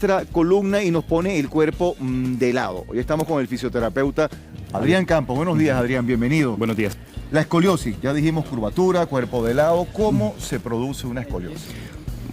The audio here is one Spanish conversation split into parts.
Nuestra columna y nos pone el cuerpo de lado. Hoy estamos con el fisioterapeuta Adrián Campos. Buenos días, Adrián, bienvenido. Buenos días. La escoliosis, ya dijimos curvatura, cuerpo de lado. ¿Cómo se produce una escoliosis?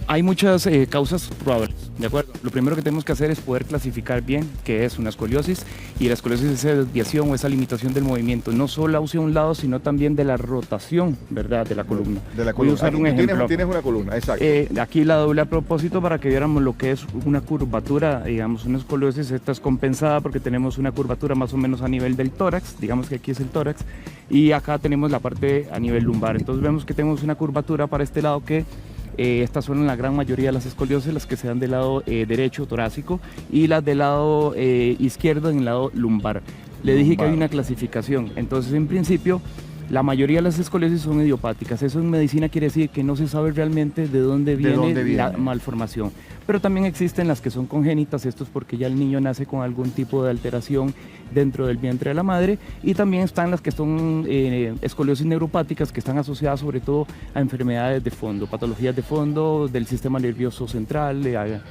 Hay muchas causas probables, ¿de acuerdo? Lo primero que tenemos que hacer es poder clasificar bien qué es una escoliosis, y la escoliosis es esa desviación o esa limitación del movimiento, no solo hacia un lado, sino también de la rotación, ¿verdad?, de la columna. De la Voy a columna. usar un ejemplo. Tienes una columna, exacto. Aquí la doble a propósito para que viéramos lo que es una curvatura, digamos, una escoliosis. Esta es compensada porque tenemos una curvatura más o menos a nivel del tórax, digamos que aquí es el tórax, y acá tenemos la parte a nivel lumbar. Entonces vemos que tenemos una curvatura para este lado que estas son en la gran mayoría de las escoliosis, las que se dan del lado derecho torácico, y las del lado izquierdo en el lado lumbar. Le dije que hay una clasificación. Entonces, en principio, la mayoría de las escoliosis son idiopáticas. Eso en medicina quiere decir que no se sabe realmente de dónde viene la malformación. Pero también existen las que son congénitas. Esto es porque ya el niño nace con algún tipo de alteración dentro del vientre de la madre. Y también están las que son escoliosis neuropáticas, que están asociadas sobre todo a enfermedades de fondo, patologías de fondo del sistema nervioso central,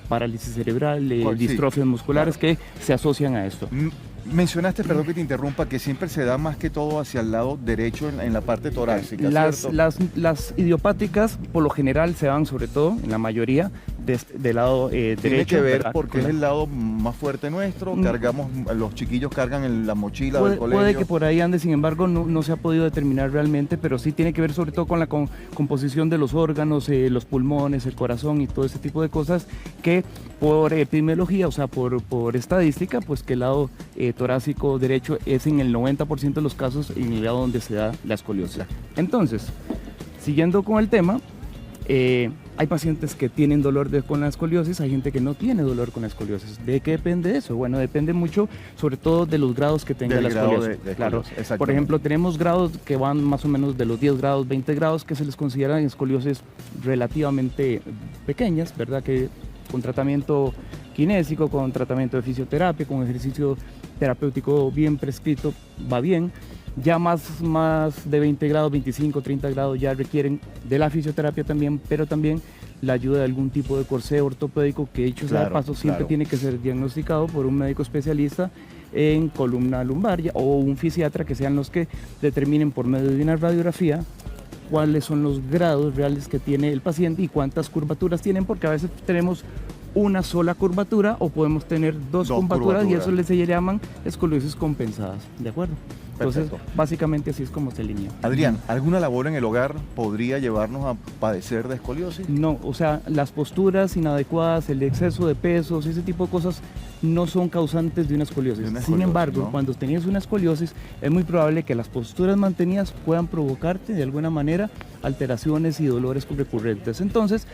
parálisis cerebral, distrofias musculares, que se asocian a esto. Mencionaste, perdón que te interrumpa, que siempre se da más que todo hacia el lado derecho en la parte torácica. Las idiopáticas por lo general se dan sobre todo, en la mayoría, del lado derecho. Tiene que ver ¿verdad? porque es el lado más fuerte nuestro, cargamos, los chiquillos cargan la mochila del colegio. Puede que por ahí ande, sin embargo no se ha podido determinar realmente, pero sí tiene que ver sobre todo con la composición de los órganos, los pulmones, el corazón y todo ese tipo de cosas, que por epidemiología, o sea, por estadística, pues que el lado torácico derecho es en el 90% de los casos en el lado donde se da la escoliosis. Entonces, siguiendo con el tema, hay pacientes que tienen dolor con la escoliosis, hay gente que no tiene dolor con la escoliosis. ¿De qué depende eso? Bueno, depende mucho, sobre todo de los grados que tenga la escoliosis. Claro. Por ejemplo, tenemos grados que van más o menos de los 10 grados, 20 grados, que se les consideran escoliosis relativamente pequeñas, ¿verdad? Que con tratamiento kinésico, con tratamiento de fisioterapia, con ejercicio terapéutico bien prescrito, va bien. Ya más de 20 grados, 25, 30 grados ya requieren de la fisioterapia también, pero también la ayuda de algún tipo de corsé ortopédico, que dicho sea de paso siempre tiene que ser diagnosticado por un médico especialista en columna lumbar o un fisiatra, que sean los que determinen por medio de una radiografía cuáles son los grados reales que tiene el paciente y cuántas curvaturas tienen, porque a veces tenemos una sola curvatura o podemos tener dos curvaturas, y eso se llaman escoliosis compensadas, ¿de acuerdo? Entonces, básicamente así es como se alinea. Adrián, ¿alguna labor en el hogar podría llevarnos a padecer de escoliosis? No, o sea, las posturas inadecuadas, el exceso de pesos, ese tipo de cosas no son causantes de una escoliosis. Sin embargo, cuando tenías una escoliosis, es muy probable que las posturas mantenidas puedan provocarte de alguna manera alteraciones y dolores recurrentes. Entonces,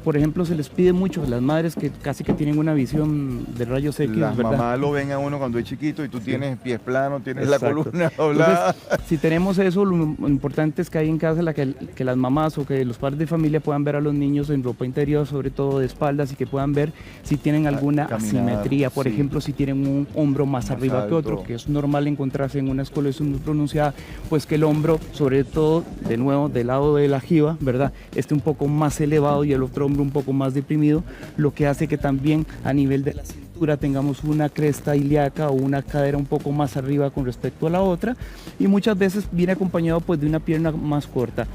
por ejemplo, se les pide mucho a las madres que casi que tienen una visión de rayos X, las ¿verdad? mamás lo ven a uno cuando es chiquito y tú tienes pies planos, tienes la columna doblada. Entonces, si tenemos eso, lo importante es que hay en casa que las mamás o que los padres de familia puedan ver a los niños en ropa interior, sobre todo de espaldas, y que puedan ver si tienen alguna asimetría. Por ejemplo, si tienen un hombro más arriba alto que otro, que es normal encontrarse en una escoliosis muy pronunciada, pues que el hombro, sobre todo, de nuevo, del lado de la jiba, ¿verdad?, esté un poco más elevado y el otro hombro un poco más deprimido, lo que hace que también a nivel de la cintura tengamos una cresta ilíaca o una cadera un poco más arriba con respecto a la otra, y muchas veces viene acompañado pues de una pierna más corta.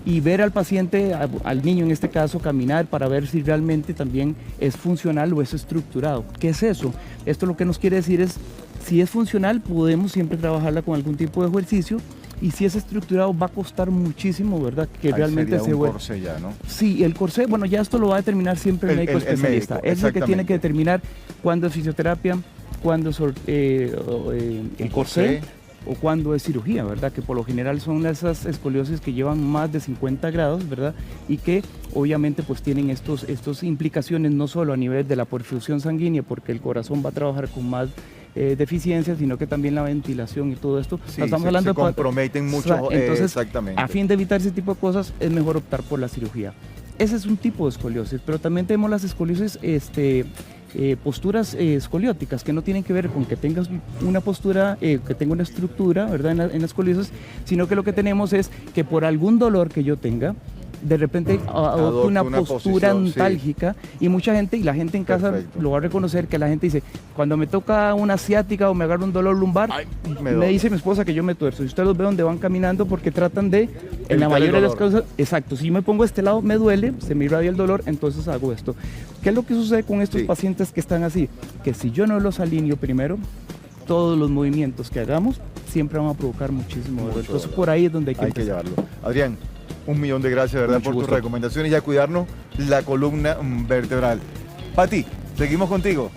Y ver al paciente, al niño en este caso, caminar para ver si realmente también es funcional o es estructurado. ¿Qué es eso? Esto lo que nos quiere decir es, si es funcional, podemos siempre trabajarla con algún tipo de ejercicio, y si es estructurado va a costar muchísimo, ¿verdad?, que realmente se vuelva. Corsé ya, ¿no? Sí, el corsé, bueno, ya esto lo va a determinar siempre el médico especialista. Es el que tiene que determinar cuándo es fisioterapia, cuándo es el corsé o cuándo es cirugía, ¿verdad? Que por lo general son esas escoliosis que llevan más de 50 grados, ¿verdad? Y que obviamente pues tienen estos implicaciones no solo a nivel de la perfusión sanguínea, porque el corazón va a trabajar con más deficiencias, sino que también la ventilación y todo esto. Sí, estamos hablando se comprometen mucho. Entonces, exactamente. A fin de evitar ese tipo de cosas, es mejor optar por la cirugía. Ese es un tipo de escoliosis, pero también tenemos las escoliosis, posturas escolióticas, que no tienen que ver con que tengas una postura, que tenga una estructura, ¿verdad?, en la escoliosis, sino que lo que tenemos es que por algún dolor que yo tenga, de repente adopte una postura posición, sí. antálgica, y mucha gente, y la gente en casa Perfecto. lo va a reconocer, que la gente dice, cuando me toca una asiática o me agarra un dolor lumbar, Ay, me duele. dice mi esposa que yo me tuerzo. Y usted los ve donde van caminando porque tratan de, en Evitar la el mayoría de las dolor. cosas, exacto, si yo me pongo a este lado me duele, se me irradia el dolor, entonces hago esto. ¿Qué es lo que sucede con estos Sí. pacientes que están así? Que si yo no los alineo primero, todos los movimientos que hagamos siempre van a provocar muchísimo dolor. Mucho Entonces dolor. por ahí es donde hay que Hay que empezar. llevarlo. Adrián, 1.000.000 de gracias, de verdad, Mucho por tus gusto. recomendaciones y a cuidarnos la columna vertebral. Pati, seguimos contigo.